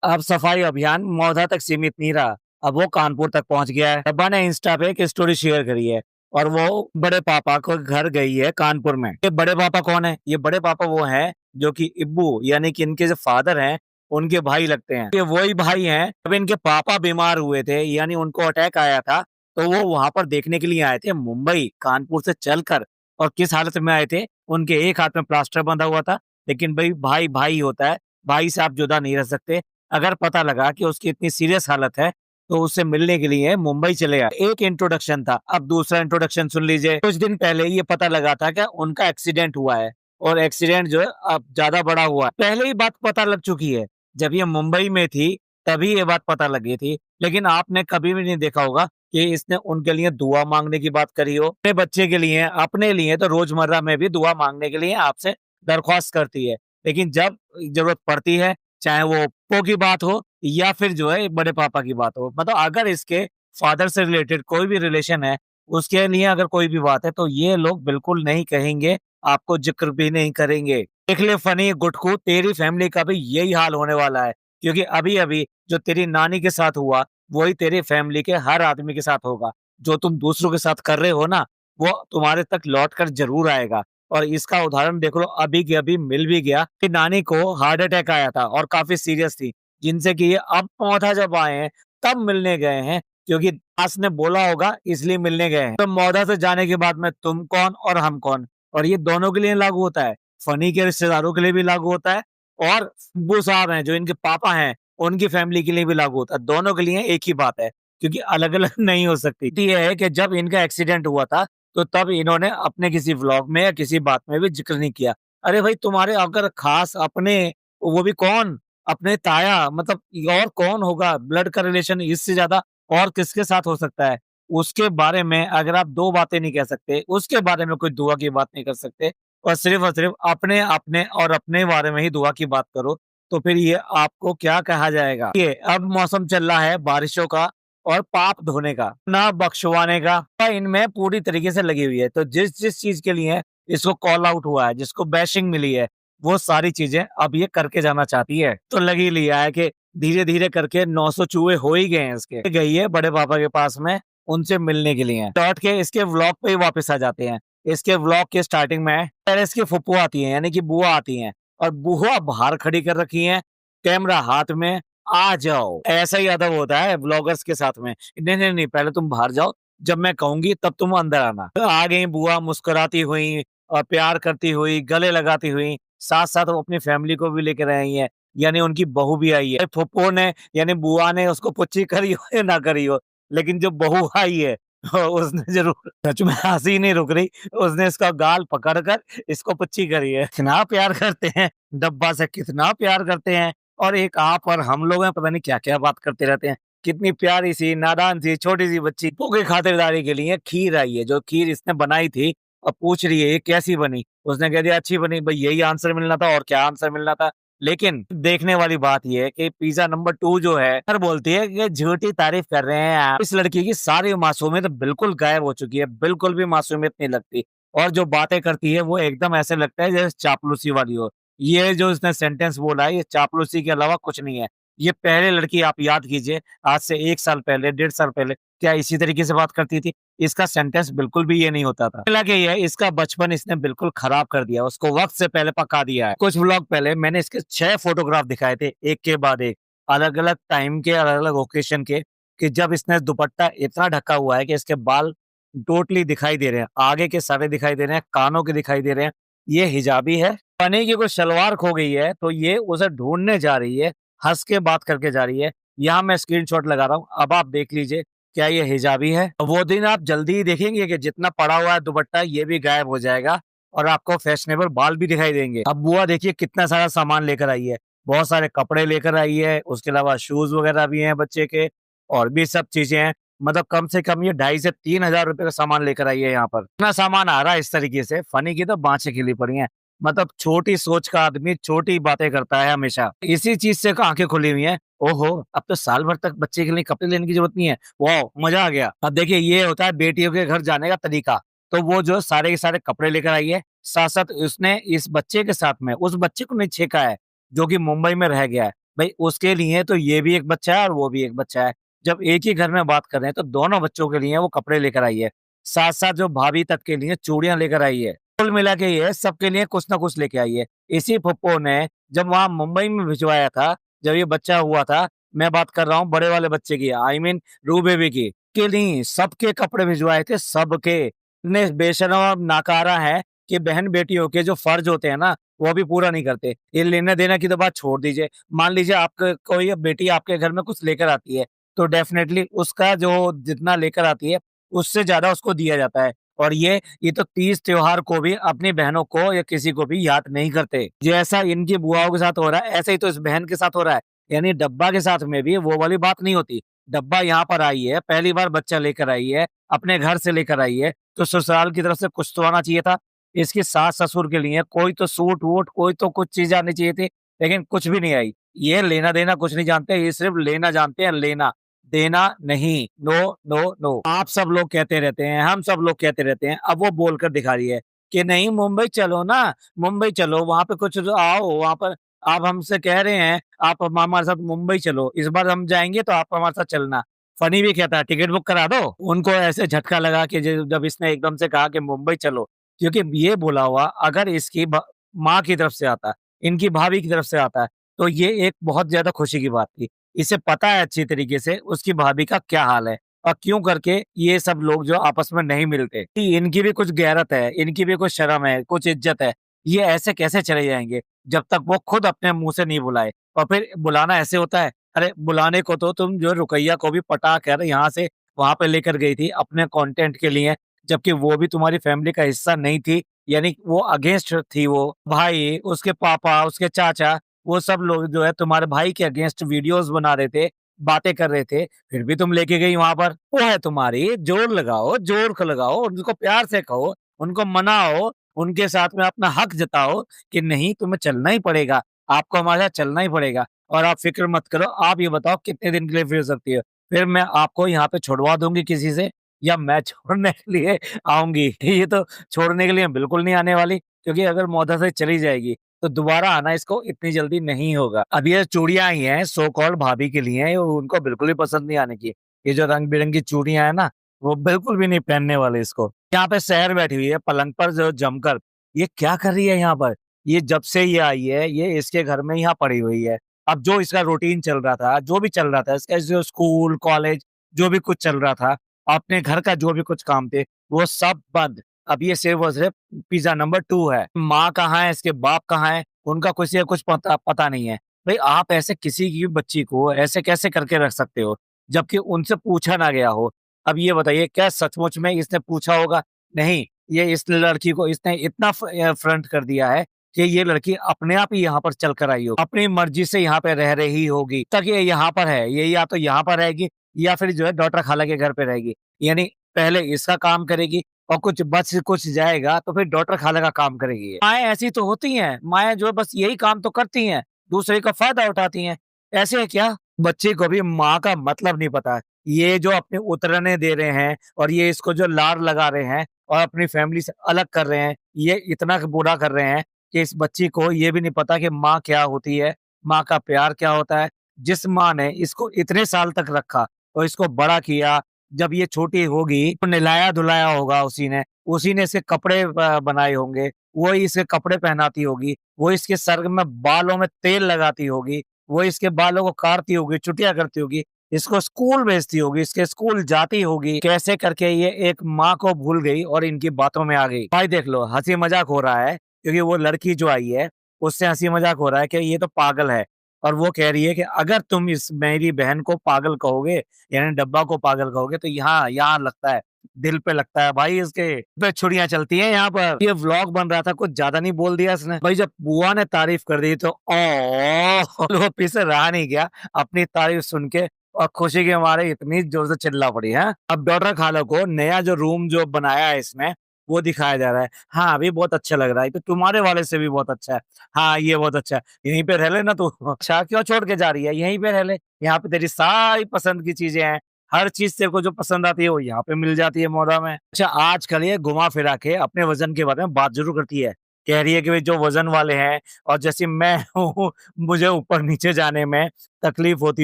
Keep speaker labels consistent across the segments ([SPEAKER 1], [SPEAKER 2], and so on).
[SPEAKER 1] अब सफाई अभियान मौधा तक सीमित नहीं रहा, अब वो कानपुर तक पहुंच गया है। अब्बा ने इंस्टा पे एक स्टोरी शेयर करी है और वो बड़े पापा को घर गई है कानपुर में। ये बड़े पापा कौन है? ये बड़े पापा वो हैं जो कि इब्बू यानी कि इनके जो फादर हैं उनके भाई लगते हैं। ये वही भाई हैं जब इनके पापा बीमार हुए थे यानी उनको अटैक आया था, तो वो वहां पर देखने के लिए आए थे मुंबई कानपुर से चलकर। और किस हालत में आए थे? उनके एक हाथ में प्लास्टर बंधा हुआ था। लेकिन भाई भाई भाई होता है, भाई से आप जुदा नहीं रह सकते। अगर पता लगा कि उसकी इतनी सीरियस हालत है तो उससे मिलने के लिए मुंबई चले आए। एक इंट्रोडक्शन था, अब दूसरा इंट्रोडक्शन सुन लीजिए। कुछ दिन पहले ये पता लगा था कि उनका एक्सीडेंट हुआ है और एक्सीडेंट जो है अब ज्यादा बड़ा हुआ है। पहले ही बात पता लग चुकी है, जब ये मुंबई में थी तभी ये बात पता लगी थी। लेकिन आपने कभी भी नहीं देखा होगा कि इसने उनके लिए दुआ मांगने की बात करी हो। अपने बच्चे के लिए, अपने लिए तो रोजमर्रा में भी दुआ मांगने के लिए आपसे दरख्वास्त करती है। लेकिन जब जरूरत पड़ती है, चाहे वो ओप्पो की बात हो या फिर जो है बड़े पापा की बात हो, मतलब अगर इसके फादर से रिलेटेड कोई भी रिलेशन है, उसके लिए अगर कोई भी बात है, तो ये लोग बिल्कुल नहीं कहेंगे, आपको जिक्र भी नहीं करेंगे। देख ले फनी गुटकू, तेरी फैमिली का भी यही हाल होने वाला है, क्योंकि अभी अभी जो तेरी नानी के साथ हुआ वही तेरी फैमिली के हर आदमी के साथ होगा। जो तुम दूसरों के साथ कर रहे हो ना, वो तुम्हारे तक लौट कर जरूर आएगा। और इसका उदाहरण देख लो, अभी के अभी मिल भी गया कि नानी को हार्ट अटैक आया था और काफी सीरियस थी, जिनसे कि ये अब मौधा जब आए हैं तब मिलने गए हैं, क्योंकि दास ने बोला होगा इसलिए मिलने गए हैं। तो मौधा से जाने के बाद में तुम कौन और हम कौन, और ये दोनों के लिए लागू होता है, फनी के रिश्तेदारों के लिए भी लागू होता है, और वो साहब हैं जो इनके पापा हैं उनकी फैमिली के लिए भी लागू होता है। दोनों के लिए एक ही बात है, क्योंकि अलग अलग नहीं हो सकती। तो ये है कि जब इनका एक्सीडेंट हुआ था तो तब इन्होंने अपने किसी व्लॉग में या किसी बात में भी जिक्र नहीं किया। अरे भाई, तुम्हारे अगर खास अपने, वो भी कौन, अपने ताया, मतलब और कौन होगा ब्लड का रिलेशन इससे ज्यादा, और किसके साथ हो सकता है? उसके बारे में अगर आप दो बातें नहीं कह सकते, उसके बारे में कोई दुआ की बात नहीं कर सकते, और सिर्फ अपने अपने और अपने बारे में ही दुआ की बात करो, तो फिर ये आपको क्या कहा जाएगा? ये अब मौसम चल रहा है बारिशों का और पाप धोने का, ना बख्शवाने का, इनमें पूरी तरीके से लगी हुई है। तो जिस जिस चीज के लिए इसको कॉल आउट हुआ है, जिसको बैशिंग मिली है, वो सारी चीजें अब ये करके जाना चाहती है। तो लग ही लिया है कि धीरे धीरे करके 900 चूहे हो ही गए हैं इसके। गई है बड़े पापा के पास में उनसे मिलने के लिए। लौट के इसके व्लॉग पे ही वापस आ जाते हैं। इसके व्लॉग के स्टार्टिंग में पहले इसकी फुप्पो आती है, यानी कि बुआ आती हैं, और बुआ बाहर खड़ी कर रखी है, कैमरा हाथ में, आ जाओ। ऐसा ही अदब होता है ब्लॉगर्स के साथ में। नहीं नहीं नहीं, पहले तुम बाहर जाओ, जब मैं कहूंगी तब तुम अंदर आना। तो आ गई बुआ मुस्कुराती हुई और प्यार करती हुई, गले लगाती हुई, साथ साथ वो अपनी फैमिली को भी लेकर आई है, यानी उनकी बहू भी आई है। फुप्पो ने यानी बुआ ने उसको पुच्ची करी हो या ना करी हो, लेकिन जो बहू आई है उसने जरूर, सच में हंसी नहीं रुक रही, उसने इसका गाल पकड़कर इसको पुच्ची करी है। कितना प्यार करते हैं डब्बा से, कितना प्यार करते हैं। और एक आप और हम लोग हैं, पता नहीं क्या क्या बात करते रहते हैं। कितनी प्यारी सी नादान सी छोटी सी बच्ची की खातिरदारी के लिए खीर आई है, जो खीर इसने बनाई थी, अब पूछ रही है ये कैसी बनी। उसने कह दिया अच्छी बनी। भाई यही आंसर मिलना था, और क्या आंसर मिलना था। लेकिन देखने वाली बात यह है कि पिज्जा नंबर 2 जो है, हर बोलती है कि झूठी तारीफ कर रहे हैं आप। इस लड़की की सारी मासूमियत बिल्कुल गायब हो चुकी है, बिल्कुल भी मासूमियत नहीं लगती। और जो बातें करती है वो एकदम ऐसे लगता है जैसे चापलूसी वाली हो। ये जो इसने सेंटेंस बोला है, ये चापलूसी के अलावा कुछ नहीं है। ये पहले लड़की आप याद कीजिए, आज से 1 साल पहले, 1.5 साल पहले, क्या इसी तरीके से बात करती थी? इसका सेंटेंस बिल्कुल भी ये नहीं होता था। लगे ये इसका बचपन इसने बिल्कुल खराब कर दिया, उसको वक्त से पहले पका दिया है। कुछ व्लॉग पहले मैंने इसके 6 फोटोग्राफ दिखाए थे, एक के बाद एक, अलग अलग टाइम के, अलग अलग ओकेशन के, कि जब इसने दुपट्टा इतना ढका हुआ है कि इसके बाल टोटली दिखाई दे रहे हैं, आगे के सारे दिखाई दे रहे हैं, कानों के दिखाई दे रहे हैं। ये हिजाबी है। पनी की कोई सलवार खो गई है तो ये उसे ढूंढने जा रही है, हंस के बात करके जा रही है। यहाँ मैं स्क्रीनशॉट लगा रहा हूँ, अब आप देख लीजिए क्या ये हिजाबी है। वो दिन आप जल्दी ही देखेंगे कि जितना पड़ा हुआ है दुपट्टा ये भी गायब हो जाएगा और आपको फैशनेबल बाल भी दिखाई देंगे। अब बुआ देखिए कितना सारा सामान लेकर आई है, बहुत सारे कपड़े लेकर आई है, उसके अलावा शूज वगैरह भी हैं बच्चे के, और भी सब चीजें हैं। मतलब कम से कम ये 2,500 से 3,000 रुपए का सामान लेकर आई है यहाँ पर। इतना सामान आ रहा है इस तरीके से, फनी की तो बाँछें खिली पड़ी हैं। मतलब छोटी सोच का आदमी छोटी बातें करता है हमेशा। इसी चीज से आंखें खुली हुई हैं। ओहो, अब तो साल भर तक बच्चे के लिए कपड़े लेने की जरूरत नहीं है। वाह, मजा आ गया। अब देखिए ये होता है बेटियों के घर जाने का तरीका। तो वो जो सारे के सारे कपड़े लेकर आई है, साथ साथ उसने इस बच्चे के साथ में उस बच्चे को नहीं छेका है जो कि मुंबई में रह गया है। भाई उसके लिए तो ये भी एक बच्चा है और वो भी एक बच्चा है। जब एक ही घर में बात कर रहे हैं तो दोनों बच्चों के लिए वो कपड़े लेकर आई है। साथ-साथ जो भाभी तक के लिए चूड़ियाँ लेकर आई है। कुल मिला के ये सबके लिए कुछ ना कुछ लेके आई है। इसी फुप्पो ने जब वहाँ मुंबई में भिजवाया था, जब ये बच्चा हुआ था, मैं बात कर रहा हूँ बड़े वाले बच्चे की, आई मीन रू बेबी की। के नहीं, सबके कपड़े भिजवाए थे, सबके। इतने बेशर्म और नाकारा है कि बहन-बेटियों के जो फर्ज होते हैं ना, वो भी पूरा नहीं करते। ये लेना-देना की तो बात छोड़ दीजिए। मान लीजिए आपके कोई बेटी आपके घर में कुछ लेकर आती है, तो डेफ़िनेटली उसका जो जितना लेकर आती है, उससे ज़्यादा उसको दिया जाता है। और ये तो तीज त्योहार को भी अपनी बहनों को या किसी को भी याद नहीं करते। जैसा इनकी बुआओं के साथ हो रहा है, ऐसे ही तो इस बहन के साथ हो रहा है। यानी डब्बा के साथ में भी वो वाली बात नहीं होती। डब्बा यहाँ पर आई है, पहली बार बच्चा लेकर आई है, अपने घर से लेकर आई है, तो ससुराल की तरफ से कुछ तो आना चाहिए था। इसकी सास-ससुर के लिए कोई तो सूट-वूट, कोई तो कुछ चीज़ आनी चाहिए थी, लेकिन कुछ भी नहीं आई। ये लेना-देना कुछ नहीं जानते, ये सिर्फ़ लेना जानते हैं, लेना, देना नहीं। No, no, no. आप सब लोग कहते रहते हैं, हम सब लोग कहते रहते हैं, अब वो बोलकर दिखा रही है कि नहीं मुंबई चलो ना, मुंबई चलो, वहाँ पे कुछ आओ, वहाँ पर आप हमसे कह रहे हैं, आप हमारे साथ मुंबई चलो, इस बार हम जाएँगे तो आप हमारे साथ चलना। फनी भी कहता है, टिकट बुक करा दो। उनको ऐसे झटका लगा कि जब इसने एकदम से कहा कि मुंबई चलो, क्योंकि ये बोला हुआ अगर इसकी माँ की तरफ से आता, इनकी भाभी की तरफ से आता है, तो ये एक बहुत ज़्यादा खुशी की बात थी। इसे पता है अच्छी तरीके से उसकी भाभी का क्या हाल है और क्यों करके ये सब लोग जो आपस में नहीं मिलते। कि इनकी भी कुछ गैरत है, इनकी भी कुछ शर्म है, कुछ इज़्ज़त है। ये ऐसे कैसे चले जाएँगे, जब तक वो खुद अपने मुँह से नहीं बुलाए और फिर बुलाना ऐसे होता है, अरे बुलाने को तो तुम जो रुकैया को भी पटा कर यहाँ से वहाँ पे लेकर गई थी अपने कंटेंट के लिए, जबकि वो भी तुम्हारी फैमिली का हिस्सा नहीं थी, यानी वो अगेंस्ट थी वो। भाई, उसके पापा, उसके चाचा, वो सब लोग जो है तुम्हारे भाई के अगेंस्ट वीडियोज़ बना रहे थे, बातें कर रहे थे, फिर भी तुम लेके गई वहाँ पर। वो है तुम्हारी, जोर लगाओ, जोर क लगाओ, उनको प्यार से कहो, उनको मनाओ, उनके साथ में अपना हक जताओ कि नहीं तुम्हें चलना ही पड़ेगा, आपको हमारे साथ चलना ही पड़ेगा और आप फ़िक्र मत करो, आप ये बताओ कितने दिन के लिए फिर सकती हो? फिर मैं आपको यहाँ पे छुड़वा दूँगी किसी से या मैं छोड़ने के लिए आऊँगी? ये तो छोड़ने के लिए बिल्कुल नहीं आने वाली क्योंकि अगर मौधा से चली जाएगी, तो दोबारा आना इसको इतनी जल्दी नहीं होगा। अब ये चूड़ियाँ आई हैं सो कॉल्ड भाभी के लिए, उनको बिल्कुल भी पसंद नहीं आने की। ये जो रंग-बिरंगी चूड़ियाँ हैं ना, वो बिल्कुल भी नहीं पहनने वाले इसको। यहाँ पे शहर बैठी हुई है पलंग पर जो जमकर, ये क्या कर रही है यहाँ पर? ये जब से ये आई है, ये इसके घर में यहाँ पड़ी हुई है। अब जो इसका रूटीन चल रहा था, जो भी चल रहा था, इसका जो स्कूल, कॉलेज जो भी कुछ चल रहा था, अपने घर का जो भी कुछ काम थे, वो सब बंद। अब ये सिर्फ़ और सिर्फ़ पिज़्ज़ा नंबर 2 है। माँ कहाँ है, इसके बाप कहाँ हैं, उनका किसी को कुछ पता पता नहीं है। भई आप ऐसे किसी की बच्ची को ऐसे कैसे करके रख सकते हो, जबकि उनसे पूछा ना गया हो? अब ये बताइए क्या सचमुच में इसने पूछा होगा? नहीं, ये इस लड़की को इसने इतना फ्रंट कर दिया है कि ये लड़की अपने आप ही यहाँ पर चल कर आई हो। अपनी मर्ज़ी से यहाँ पे रह रही होगी। तक ये यहाँ पर है, ये या तो यहाँ पर रहेगी या फिर जो है डॉक्टर खाला के घर पे रहेगी। यानी पहले इसका काम करेगी और कुछ बच कुछ जाएगा तो फिर डॉक्टर खाला का काम करेगी ये। माएँ ऐसी तो होती हैं, माएँ जो है बस यही काम तो करती हैं, दूसरे का फ़ायदा उठाती हैं। ऐसे है क्या? बच्चे को भी माँ का मतलब नहीं पता है। ये जो अपने उतरने दे रहे हैं और ये इसको जो लाड लगा रहे हैं और अपनी फैमिली से अलग कर रहे हैं, ये इतना बुरा कर रहे हैं कि इस बच्ची को ये भी नहीं पता कि माँ क्या होती है, माँ का प्यार क्या होता है। जिस माँ ने इसको इतने साल तक रखा और इसको बड़ा किया, जब ये छोटी होगी तो नहलाया-धुलाया होगा उसी ने इसके कपड़े बनाए होंगे, वो ही इसके कपड़े पहनाती होगी, वो इसके सर में बालों में तेल लगाती होगी, वो इसके बालों को काटती होगी, छुट्टियाँ करती होगी, इसको स्कूल भेजती होगी, इसके स्कूल जाती होगी, कैसे करके ये एक माँ को भूल गई और इनकी बातों में आ गई। भाई देख लो हँसी-मज़ाक हो रहा है क्योंकि वो लड़की जो आई है, उससे हँसी-मज़ाक हो रहा है कि ये तो पागल है और वो कह रही है कि अगर तुम इस मेरी बहन को पागल कहोगे, यानी डब्बा को पागल कहोगे तो यहाँ यहाँ लगता है, दिल पे लगता है भाई इसके पे छुरियाँ चलती हैं यहाँ पर। ये व्लॉग बन रहा था कुछ ज़्यादा नहीं बोल दिया इसने। भाई जब बुआ ने तारीफ़ कर दी तो वो पीछे रहा नहीं गया अपनी तारीफ़ सुन के और खुशी के मारे इतनी ज़ोर से चिल्ला पड़ी हैं। अब डॉक्टर खाला को नया जो रूम जो बनाया है इसने, वो दिखाया जा रहा है। हाँ, अभी बहुत अच्छा लग रहा है, तो तुम्हारे वाले से भी बहुत अच्छा है। हाँ, ये बहुत अच्छा है, यहीं पे रह लेना तू। अच्छा क्यों छोड़ के जा रही है? यहीं पे रह ले, यहाँ पे तेरी सारी पसंद की चीज़ें हैं। हर चीज़ तेरे को जो पसंद आती है वो यहाँ पे मिल जाती है मौदा में। अच्छा आजकल ये घुमा-फिरा के अपने वज़न के बारे में बात ज़रूर करती है। कह रही है कि जो वजन वाले हैं और जैसे मैं हूँ, मुझे ऊपर नीचे जाने में तकलीफ होती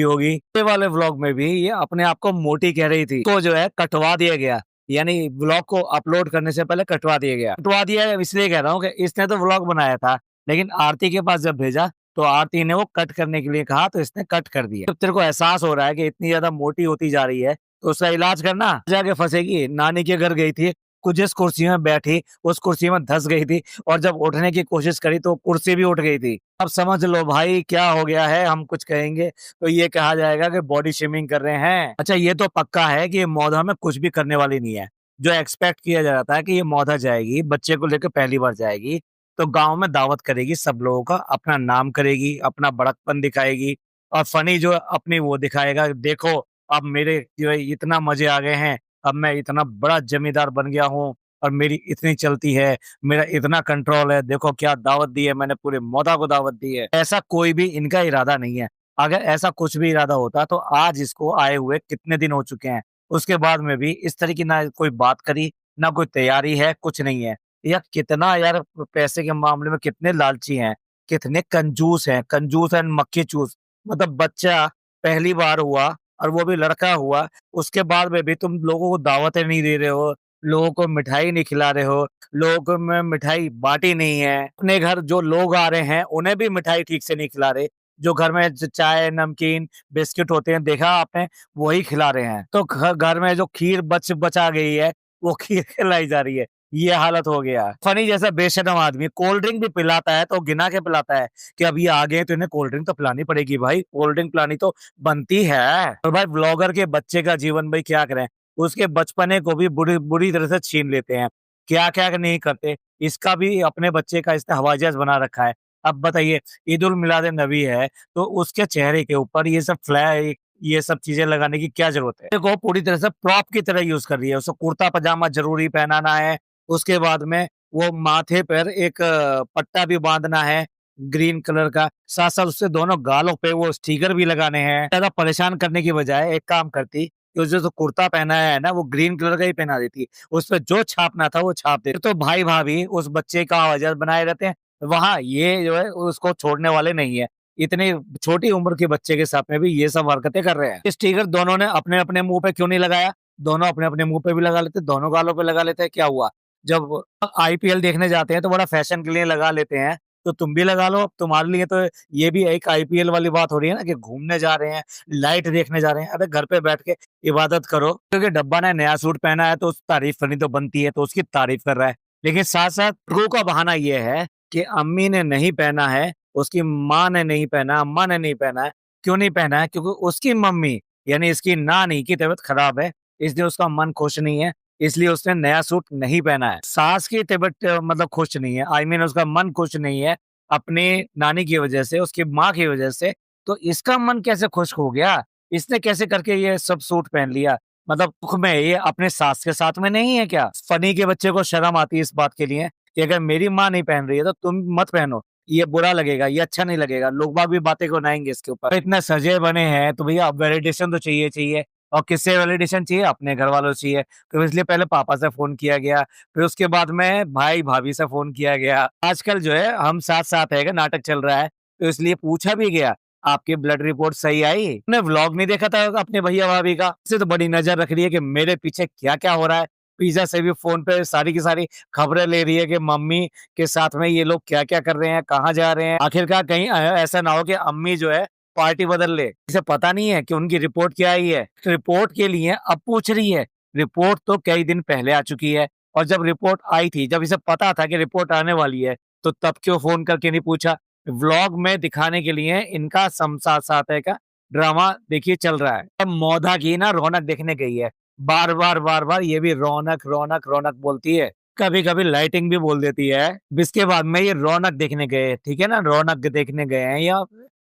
[SPEAKER 1] होगी। ये वाले व्लॉग में भी ये अपने आप को मोटी कह रही थी, को जो है कटवा दिया गया, यानी व्लॉग को अपलोड करने से पहले कटवा दिया गया। कटवा दिया इसलिए कह रहा हूँ कि इसने तो व्लॉग बनाया था, लेकिन आरती के पास जब भेजा तो आरती ने वो कट करने के लिए कहा, तो इसने कट कर दिया। जब तेरे को एहसास हो रहा है कि इतनी ज्यादा मोटी होती जा रही है, तो उसका इलाज करना। जाके फंसेगी। नानी के घर गई थी, कुछ जिस कुर्सी में बैठी उस कुर्सी में धंस गई थी, और जब उठने की कोशिश करी तो कुर्सी भी उठ गई थी। अब समझ लो भाई क्या हो गया है। हम कुछ कहेंगे तो ये कहा जाएगा कि बॉडी शेमिंग कर रहे हैं। अच्छा, ये तो पक्का है कि ये मौधा में कुछ भी करने वाली नहीं है। जो एक्सपेक्ट किया जा रहा था कि ये मौधा जाएगी, बच्चे को लेकर पहली बार जाएगी, तो गांव में दावत करेगी सब लोगों का, अपना नाम करेगी, अपना बड़कपन दिखाएगी, और फनी जो अपनी वो दिखाएगा, देखो अब मेरे जो है इतना मजे आ गए हैं, अब मैं इतना बड़ा जमींदार बन गया हूँ, और मेरी इतनी चलती है, मेरा इतना कंट्रोल है, देखो क्या दावत दी है मैंने, पूरे मौदा को दावत दी है। ऐसा कोई भी इनका इरादा नहीं है। अगर ऐसा कुछ भी इरादा होता तो आज इसको आए हुए कितने दिन हो चुके हैं, उसके बाद में भी इस तरह की ना कोई बात करी, ना कोई तैयारी है, कुछ नहीं है। यार कितना यार पैसे के मामले में कितने लालची हैं, कितने कंजूस हैं, कंजूस एंड मक्खी चूस। मतलब बच्चा पहली बार हुआ, और वो भी लड़का हुआ, उसके बाद में भी तुम लोगों को दावतें नहीं दे रहे हो, लोगों को मिठाई नहीं खिला रहे हो, लोगों को में मिठाई बाँटी नहीं है। अपने घर जो लोग आ रहे हैं, उन्हें भी मिठाई ठीक से नहीं खिला रहे। जो घर में चाय, नमकीन, बिस्किट होते हैं, देखा आपने, वही खिला रहे हैं। तो घर में जो खीर बचा गई है, वो खीर खिलाई जा रही है। ये हालत हो गया। फनी जैसा बेशरम आदमी कोल्ड ड्रिंक भी पिलाता है तो गिना के पिलाता है कि अब ये आ गए तो इन्हें कोल्ड ड्रिंक तो पिलानी पड़ेगी भाई, कोल्ड ड्रिंक पिलानी तो बनती है। और भाई ब्लॉगर के बच्चे का जीवन भाई क्या करें, उसके बचपने को भी बुरी बुरी तरह से छीन लेते हैं। क्या-क्या नहीं करते। इसका भी अपने बच्चे का इसने हवाई जहाज बना रखा है। अब बताइए, ईद उल मिलाद नबी है, तो उसके चेहरे के ऊपर ये सब चीज़ें लगाने की क्या ज़रूरत है? देखो पूरी तरह से प्रॉप की तरह यूज़ कर रही है। उसको कुर्ता-पजामा ज़रूरी पहनाना है, उसके बाद में वो माथे पर एक पट्टा भी बाँधना है, ग्रीन कलर का। साथ-साथ उससे दोनों गालों पे वो स्टिकर भी लगाने हैं। ज़्यादा परेशान करने की बजाय एक काम करती, कि उसे जो कुर्ता पहनाया है ना, वो ग्रीन कलर का ही पहना देती। उसपे जो छापना था वो छाप देती। तो भाई-भाभी उस बच्चे का वजह बनाए रहते हैं। वहाँ ये जो है उसको छोड़ने वाले नहीं है। इतनी छोटी उम्र के बच्चे के साथ में भी ये सब हरकतें कर रहे हैं। स्टिकर दोनों ने अपने-अपने मुँह पे क्यों नहीं लगाया? दोनों अपने-अपने मुँह पे भी लगा लेते, दोनों गालों पे लगा लेते, क्या हुआ? जब आईपीएल देखने जाते हैं तो बड़ा फैशन के लिए लगा लेते हैं, तो तुम भी लगा लो। तुम्हारे लिए तो ये भी एक आईपीएल वाली बात हो रही है ना, कि घूमने जा रहे हैं, लाइट देखने जा रहे हैं। अरे घर पे बैठ के इबादत करो। क्योंकि डब्बा ने नया सूट पहना है तो उसकी तारीफ करनी तो बनती है, तो उसकी तारीफ कर रहा है। लेकिन साथ-साथ लोगों का बहाना ये है कि अम्मी ने नहीं पहना है, उसकी माँ ने नहीं पहना, अम्मा ने नहीं पहना है। क्यों नहीं पहना है? क्योंकि उसकी मम्मी यानी इसकी नानी की तबीयत खराब है, इसलिए उसका मन खुश नहीं है, इसलिए उसने नया सूट नहीं पहना है। सास की तबीयत मतलब खुश नहीं है, आई मीन उसका मन खुश नहीं है, अपनी नानी की वजह से, उसकी माँ की वजह से, तो इसका मन कैसे खुश हो गया? इसने कैसे करके ये सब सूट पहन लिया? मतलब दुःख में ये अपने सास के साथ में नहीं है क्या? फनी के बच्चे को शर्म आती है इस बात के लिए कि अगर मेरी माँ नहीं पहन रही है तो तुम मत पहनो, ये बुरा लगेगा, ये अच्छा नहीं लगेगा, लोग बाग भी बातें बनाएँगे इसके ऊपर। इतने सजे बने हैं तो भैया वैलिडेशन तो चाहिए। और किससे वैलिडेशन चाहिए? अपने घरवालों से चाहिए। तो इसलिए पहले पापा से फ़ोन किया गया, फिर उसके बाद में भाई-भाभी से फ़ोन किया गया। आजकल जो है हम साथ-साथ है का नाटक चल रहा है, तो इसलिए पूछा भी गया, आपकी ब्लड रिपोर्ट सही आई? आपने व्लॉग नहीं देखा था अपने भैया-भाभी का? इससे तो बड़ी नज़र रख रही है कि मेरे पीछे क्या-क्या हो रहा है। पिज़्ज़ा से भी फ़ोन पे सारी की सारी खबरें ले रही है कि मम्मी के साथ में ये लोग क्या-क्या कर रहे हैं, कहाँ जा रहे हैं। आखिरकार कहीं ऐसा ना हो कि अम्मी जो है पार्टी बदल ले। इसे पता नहीं है कि उनकी रिपोर्ट क्या आई है। रिपोर्ट के लिए अब पूछ रही है। रिपोर्ट तो कई दिन पहले आ चुकी है, और जब रिपोर्ट आई थी, जब इसे पता था कि रिपोर्ट आने वाली है, तो तब क्यों फ़ोन करके नहीं पूछा? व्लॉग में दिखाने के लिए इनका साथ है का ड्रामा देखिए चल रहा है। अब मौधा की ना रौनक देखने गई है। बार-बार ये भी रौनक, रौनक, रौनक बोलती है। कभी-कभी लाइटिंग भी बोल देती है। इसके बाद में ये रौनक देखने गए, ठीक है ना? रौनक देखने गए हैं या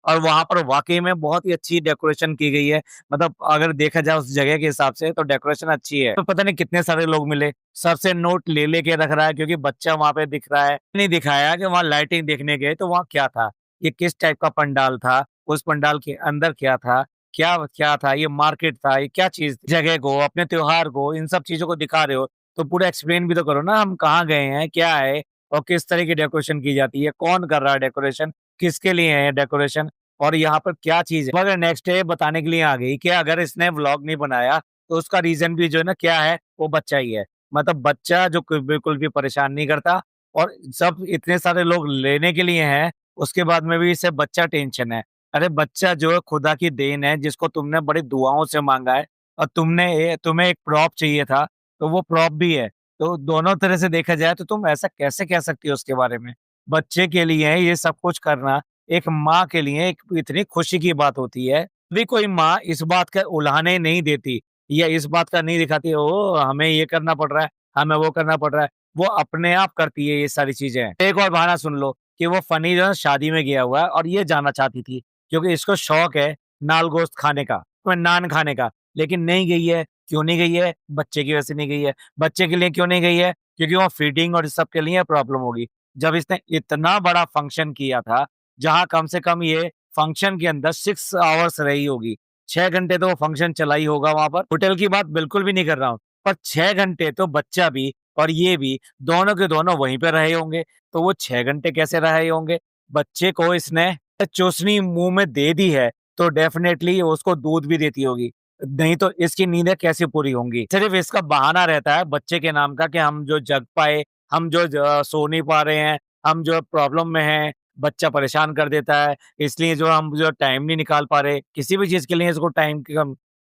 [SPEAKER 1] और वहाँ पर वाक़ई में बहुत ही अच्छी डेकोरेशन की गई है। मतलब अगर देखा जाए उस जगह के हिसाब से तो डेकोरेशन अच्छी है। तो पता नहीं कितने सारे लोग मिले, सबसे नोट ले के रख रहा है क्योंकि बच्चा वहाँ पे दिख रहा है। नहीं दिखाया कि वहाँ लाइटिंग देखने गए तो वहाँ क्या था? ये किस टाइप का पंडाल था? उस पंडाल के अंदर क्या था? क्या क्या था? ये मार्केट था? ये क्या चीज़? जगह को, अपने त्योहार को, इन सब चीज़ों को दिखा रहे हो, तो पूरा एक्सप्लेन भी तो करो ना हम कहाँ गए हैं? क्या है? और किस तरह की डेकोरेशन की जाती है, कौन कर रहा है डेकोरेशन, किसके लिए है डेकोरेशन और यहाँ पर क्या चीज़ है। मगर नेक्स्ट डे बताने के लिए आ गई कि अगर इसने व्लॉग नहीं बनाया, तो उसका रीज़न भी जो है ना क्या है, वो बच्चा ही है। मतलब बच्चा जो बिल्कुल भी परेशान नहीं करता और सब इतने सारे लोग लेने के लिए हैं, उसके बाद में भी इसे बच्चा टेंशन है। अरे बच्चा जो है खुदा की देन है, जिसको तुमने बड़ी दुआओं से माँगा है और तुम्हें एक प्रॉप चाहिए था, तो वो प्रॉप भी है। तो दोनों तरह से देखा जाए तो तुम ऐसा कैसे कह सकती हो उसके बारे में? बच्चे के लिए ये सब कुछ करना, एक माँ के लिए एक इतनी खुशी की बात होती है। भी कोई माँ इस बात का उल्हाने नहीं देती या इस बात का नहीं दिखाती, ओह! हमें ये करना पड़ रहा है, हमें वो करना पड़ रहा है। वो अपने आप करती है ये सारी चीज़ें। एक और बहाना सुन लो कि वो फनी जो है शादी में गया हुआ है और ये जाना चाहती थी, क्योंकि इसको शौक है नाल गोश्त खाने का, नान खाने का, लेकिन नहीं गई है। क्यों नहीं गई है? बच्चे की वजह से नहीं गई है। बच्चे के लिए क्यों नहीं गई है? क्योंकि वहाँ फीडिंग और इस सब के लिए प्रॉब्लम होगी। जब इसने इतना बड़ा फंक्शन किया था, जहाँ कम से कम ये फंक्शन के अंदर 6 आवर्स रही होगी। 6 घंटे तो वो फंक्शन चला ही होगा वहाँ पर। होटल की बात बिल्कुल भी नहीं कर रहा हूँ, पर 6 घंटे तो बच्चा भी और ये भी दोनों के दोनों वहीं पे रहे होंगे, तो वो 6 घंटे कैसे रहे होंगे? बच्चे को इसने चूसनी मुँह में दे दी है, तो डेफ़िनेटली उसको दूध भी देती होगी। नहीं तो इसकी नींदें कैसे पूरी होंगी? सिर्फ़ इसका बहाना रहता है बच्चे के नाम का कि हम जो जग पाए, हम जो सो नहीं पा रहे हैं, हम जो प्रॉब्लम में हैं, बच्चा परेशान कर देता है, इसलिए जो हम जो टाइम नहीं निकाल पा रहे, किसी भी चीज़ के लिए इसको टाइम की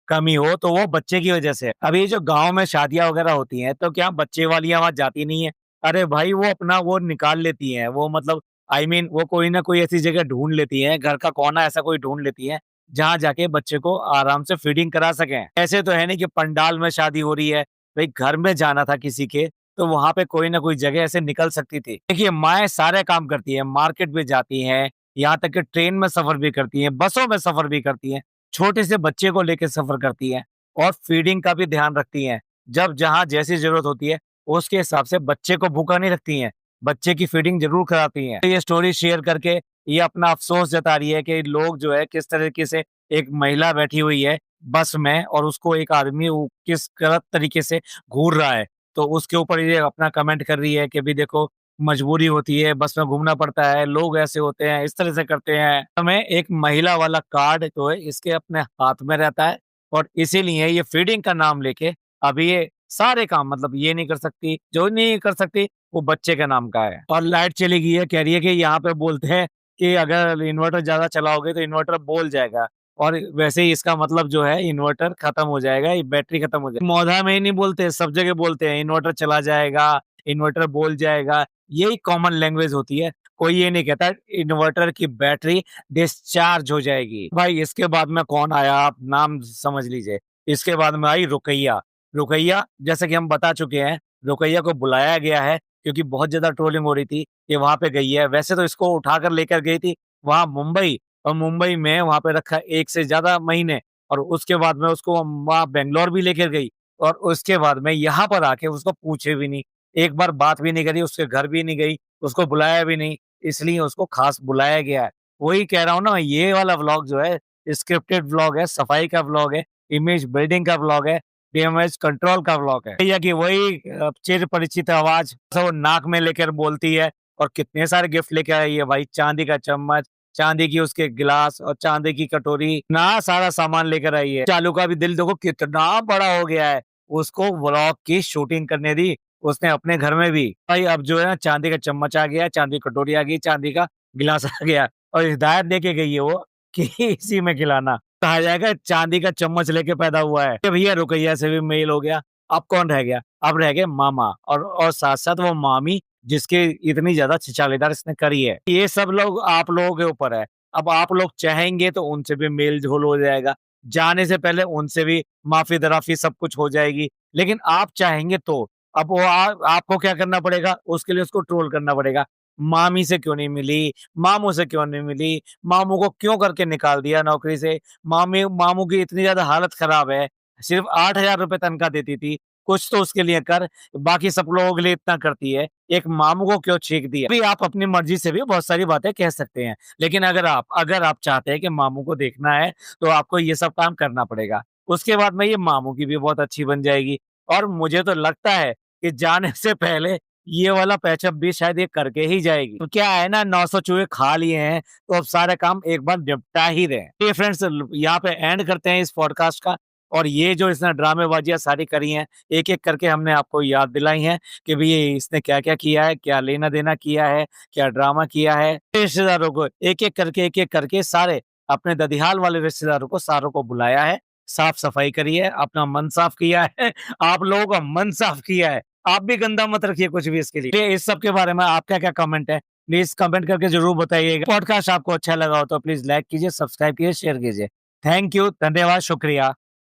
[SPEAKER 1] कमी हो, तो वो बच्चे की वजह से है। अब ये जो गाँव में शादियाँ वगैरह होती हैं, तो क्या बच्चे वालियाँ वहाँ जाती नहीं हैं? अरे भाई, वो अपना वो निकाल लेती हैं, वो मतलब वो कोई ना कोई ऐसी जगह ढूँढ लेती हैं, घर का कोना ऐसा कोई ढूँढ लेती हैं, जहाँ जाके बच्चे को आराम से फीडिंग करा सकें। ऐसे तो है नहीं कि पंडाल में शादी हो रही है, भई घर में जाना था किसी के, तो वहाँ पे कोई ना कोई जगह ऐसे निकल सकती थी। देखिए, माएँ सारे काम करती हैं, मार्केट भी जाती हैं, यहाँ तक कि ट्रेन में सफ़र भी करती हैं, बसों में सफ़र भी करती हैं, छोटे से बच्चे को लेके सफ़र करती हैं और फीडिंग का भी ध्यान रखती हैं। जब जहाँ जैसी ज़रूरत होती है, उसके हिसाब से बच्चे को भूखा नहीं रखती हैं, बच्चे की फीडिंग ज़रूर कराती हैं। ये स्टोरी शेयर करके ये अपना अफ़सोस जता रही है कि लोग जो है किस तरीके से एक महिला बैठी हुई है बस में और उसको एक आदमी किस गलत तरीके से घूर रहा है। तो उसके ऊपर ये अपना कमेंट कर रही है कि भी देखो, मजबूरी होती है, बस में घूमना पड़ता है, लोग ऐसे होते हैं, इस तरह से करते हैं। हमें एक महिला वाला कार्ड जो है इसके अपने हाथ में रहता है और इसीलिए ये फीडिंग का नाम लेके अब ये सारे काम मतलब ये नहीं कर सकती, जो नहीं कर सकती वो बच्चे के नाम का है। और लाइट चली गई है, कह रही है कि यहाँ पे बोलते हैं कि अगर इन्वर्टर ज़्यादा चलाओगे तो इन्वर्टर बोल जाएगा। और वैसे ही इसका मतलब जो है इन्वर्टर खत्म हो जाएगा, ये बैटरी खत्म हो जाएगी। मौधा में ही नहीं बोलते, सब जगह बोलते हैं इन्वर्टर चला जाएगा, इन्वर्टर बोल जाएगा, यही कॉमन लैंग्वेज होती है। कोई ये नहीं कहता इन्वर्टर की बैटरी डिस्चार्ज हो जाएगी। भाई इसके बाद में कौन आया आप नाम समझ लीजिए। इसके बाद में आई रुकैया। रुकैया जैसे कि हम बता चुके हैं, रुकैया को बुलाया गया है क्योंकि बहुत ज़्यादा ट्रोलिंग हो रही थी, ये वहाँ पे गई है। वैसे तो इसको उठाकर लेकर गई थी वहाँ मुंबई और मुंबई में वहाँ पे रखा 1 से ज़्यादा महीने और उसके बाद में उसको वहाँ बैंगलोर भी लेकर गई और उसके बाद में यहाँ पर आके उसको पूछे भी नहीं, एक बार बात भी नहीं करी, उसके घर भी नहीं गई, उसको बुलाया भी नहीं, इसलिए उसको खास बुलाया गया है। वही कह रहा हूँ ना, ये वाला व्लॉग जो है स्क्रिप्टेड व्लॉग है, सफाई का व्लॉग है, इमेज बिल्डिंग का व्लॉग है, डैमेज कंट्रोल का व्लॉग है। भैया की वही चिर परिचित आवाज़ वो नाक में लेकर बोलती है और कितने सारे गिफ्ट लेके आई है भाई, चांदी का चम्मच, चांदी की उसके गिलास और चांदी की कटोरी, ना सारा सामान लेकर आई है। चालू का भी दिल देखो कितना बड़ा हो गया है, उसको व्लॉग की शूटिंग करने दी उसने अपने घर में भी। भाई अब जो है ना चांदी का चम्मच आ गया, चांदी की कटोरी आ गई, चांदी का गिलास आ गया और हिदायत देके गई है वो कि इसी में खिलाना। कहा जाएगा चांदी का चम्मच लेके पैदा हुआ है। कि भैया रुकैया से भी मेल हो गया, अब कौन रह गया? अब रह गए मामा और साथ-साथ वो मामी जिसके इतनी ज़्यादा छिछालेदार इसने करी है। ये सब लोग आप लोगों के ऊपर है। अब आप लोग चाहेंगे तो उनसे भी मेल-झोल हो जाएगा। जाने से पहले उनसे भी माफ़ी-दराफ़ी सब कुछ हो जाएगी। लेकिन आप चाहेंगे तो। अब वो आपको क्या करना पड़ेगा? उसके लिए उसको ट्रोल करना पड़ेगा। मामी से क्यों नहीं मिली? मामू से क्यों नहीं मिली? मामू को क्यों करके निकाल दिया नौकरी से? मामू की इतनी ज़्यादा हालत खराब है, सिर्फ़ 8,000 रुपए तनख्वाह देती थी। कुछ तो उसके लिए कर, बाकी सब लोगों के लिए इतना करती है, एक मामू को क्यों छींक दिया? अभी आप अपनी मर्ज़ी से भी बहुत सारी बातें कह सकते हैं, लेकिन अगर आप चाहते हैं कि मामू को देखना है, तो आपको ये सब काम करना पड़ेगा। उसके बाद में ये मामू की भी बहुत अच्छी बन जाएगी और मुझे तो लगता है कि जाने से पहले ये वाला पैचअप भी शायद ये करके ही जाएगी। तो क्या है ना, 900 चूहे खा लिए हैं, तो अब सारे काम एक बार निपटा ही दें। ये फ्रेंड्स यहाँ पे एंड करते हैं इस पॉडकास्ट का। और ये जो इसने ड्रामेबाजियाँ सारी करी हैं, एक-एक करके हमने आपको याद दिलाई हैं कि भई ये इसने क्या-क्या किया है, क्या लेना-देना किया है, क्या ड्रामा किया है। रिश्तेदारों को एक-एक करके सारे अपने ददिहाल वाले रिश्तेदारों को सारों को बुलाया है, साफ-सफाई करी है, अपना मन साफ किया है, आप लोगों का मन साफ किया है। आप भी गंदा मत रखिए कुछ भी इसके लिए। इस सब के बारे में आपका क्या कमेंट है? प्लीज़ कमेंट करके ज़रूर बताइएगा। पॉडकास्ट आपको अच्छा लगा हो तो प्लीज़ लाइक कीजिए, सब्सक्राइब कीजिए, शेयर कीजिए। थैंक यू, धन्यवाद, शुक्रिया।